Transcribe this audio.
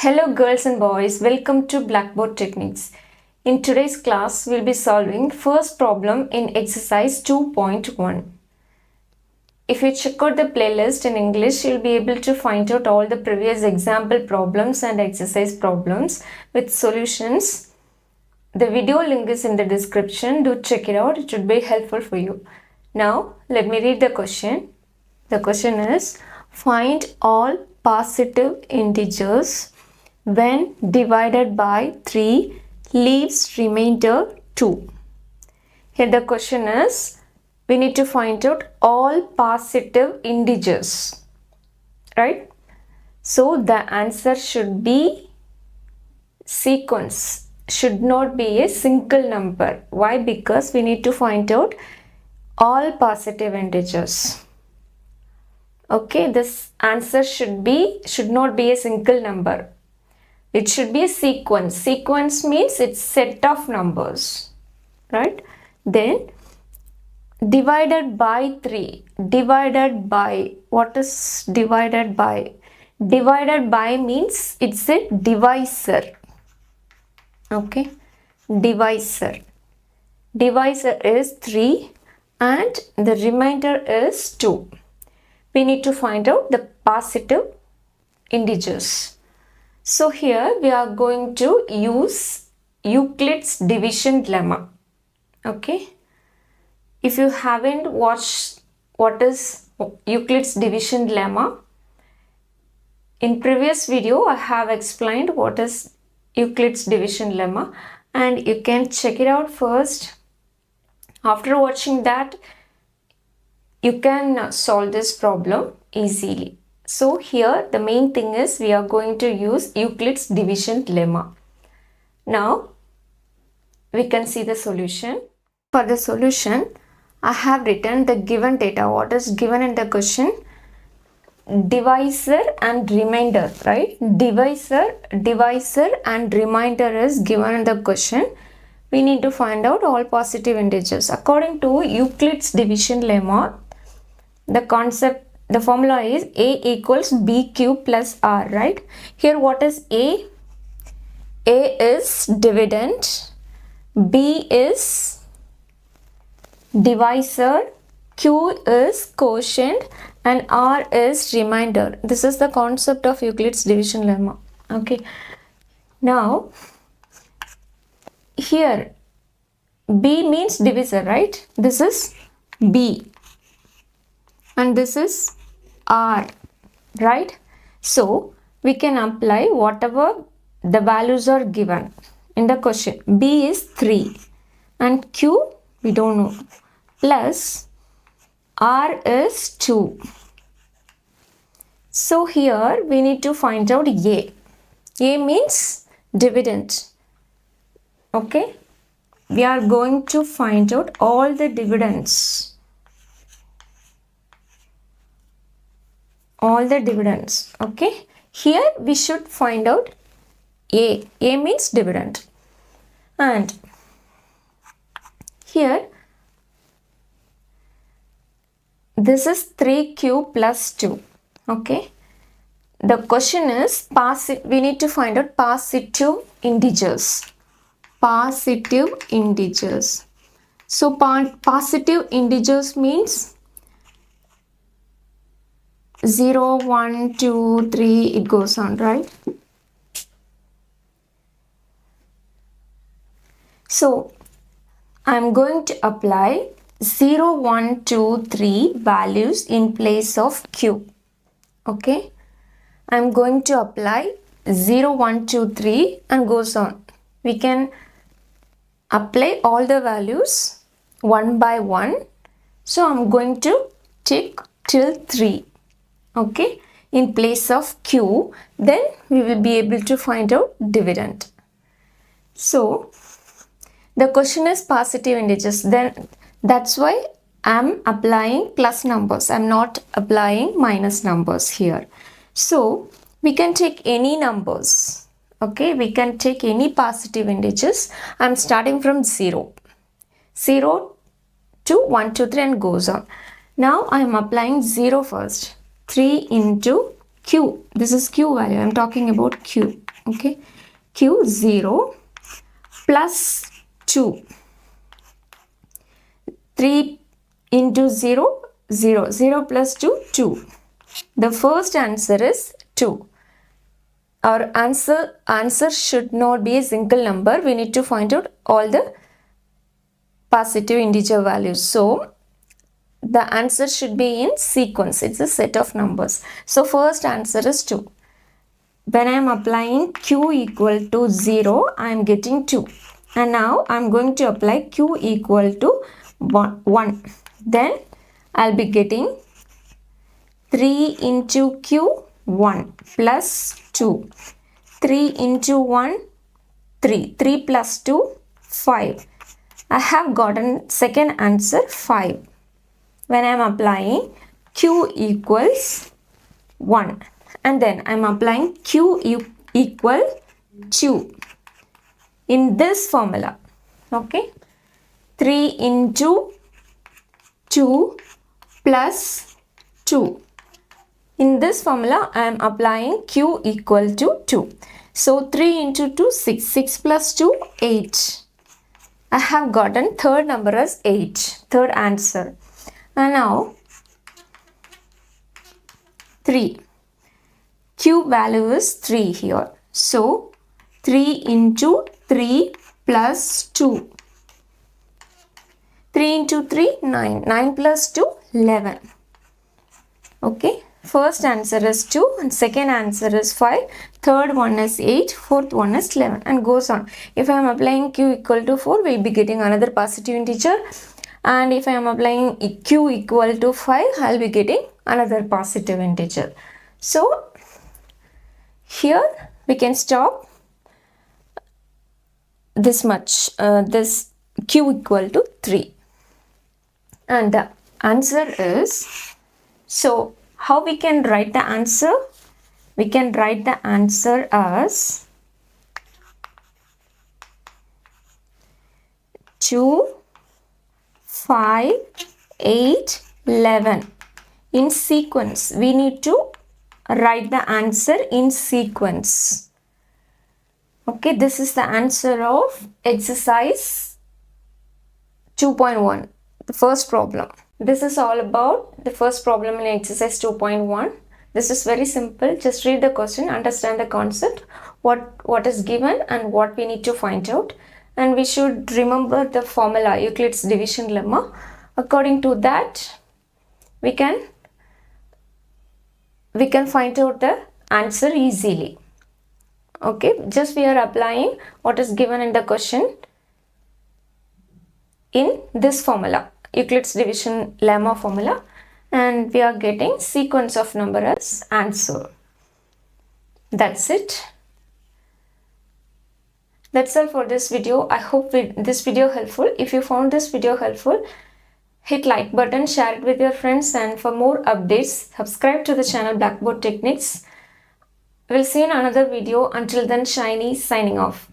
Hello girls and boys, welcome to Blackboard Techniques. In today's class, we'll be solving first problem in exercise 2.1. If you check out the playlist in English, you'll be able to find out all the previous example problems and exercise problems with solutions. The video link is in the description. Do check it out. It should be helpful for you. Now, let me read the question. The question is, find all positive integers when divided by 3 leaves remainder 2. Here the question is, we need to find out all positive integers, right? So the answer should be sequence, should not be a single number. Why? Because we need to find out all positive integers. Okay, this answer should not be a single number. It should be a sequence. Sequence means it's set of numbers, right? Then divided by 3. Divided by, what is divided by? Divided by means it's a divisor. Okay, divisor. Divisor is 3 and the remainder is 2. We need to find out the positive integers. So here we are going to use Euclid's division lemma. Okay. If you haven't watched what is Euclid's division lemma, in previous video I have explained what is Euclid's division lemma and you can check it out first. After watching that, you can solve this problem easily. So here the main thing is we are going to use Euclid's division lemma. Now we can see the solution. For the solution, I have written the given data. What is given in the question? Divisor and remainder, right? Divisor and remainder is given in the question. We need to find out all positive integers. According to Euclid's division lemma, the formula is A equals BQ plus R, right? Here what is A? A is dividend, B is divisor, Q is quotient and R is remainder. This is the concept of Euclid's division lemma. Okay. Now, here B means divisor, right? This is B and this is R, right? So we can apply whatever the values are given in the question. B is 3 and Q we don't know, plus R is 2. So here we need to find out A. A means dividend. Okay, we are going to find out all the dividends. All the dividends. Okay, here we should find out A. A means dividend. And here this is 3Q plus 2. Okay, the question is we need to find out positive integers. Positive integers. So positive integers means 0, 1, 2, 3, it goes on, right? So I'm going to apply 0, 1, 2, 3 values in place of Q. Okay, I'm going to apply 0, 1, 2, 3 and goes on. We can apply all the values one by one. So I'm going to take till 3. Okay, in place of Q, then we will be able to find out dividend. So the question is positive integers, then that's why I'm applying plus numbers. I'm not applying minus numbers here. So we can take any numbers. Okay, we can take any positive integers. I'm starting from 0 to 1, 2, 3 and goes on. Now I'm applying 0 first. 3 into Q. This is Q value. I'm talking about Q. Okay, q 0 plus 2. 3 into 0, 0. 0 plus 2, 2. The first answer is 2. Our answer should not be a single number. We need to find out all the positive integer values. So the answer should be in sequence. It's a set of numbers. So first answer is 2. When I am applying q equal to 0, I am getting 2. And now I am going to apply q equal to 1. Then I'll be getting 3 into q 1 plus 2. 3 into 1 3. 3 plus 2 5. I have gotten second answer 5. When I am applying q equals 1. And then I am applying q equal 2. In this formula. Okay. 3 into 2 plus 2. In this formula, I am applying q equal to 2. So 3 into 2, 6. 6 plus 2, 8. I have gotten third number as 8. Third answer. And now 3. Q value is 3 here. So 3 into 3 plus 2. 3 into 3, 9. 9 plus 2, 11. Okay. First answer is 2 and second answer is 5. Third one is 8. Fourth one is 11 and goes on. If I am applying q equal to 4, we will be getting another positive integer. And if I am applying q equal to 5, I will be getting another positive integer. So here we can stop this much, this q equal to 3. And the answer is, so how we can write the answer? We can write the answer as 2, 5, 8, 11. In sequence, we need to write the answer in sequence. Okay, this is the answer of exercise 2.1, the first problem. This is all about the first problem in exercise 2.1. This is very simple. Just read the question, understand the concept, what is given and what we need to find out. And we should remember the formula, Euclid's division lemma. According to that, we can find out the answer easily. Okay, just we are applying what is given in the question in this formula, Euclid's division lemma formula, and we are getting sequence of number as answer. That's it. That's all for this video. I hope this video helpful. If you found this video helpful, hit like button, share it with your friends, and for more updates, subscribe to the channel Blackboard Techniques. We'll see you in another video. Until then, Shiny signing off.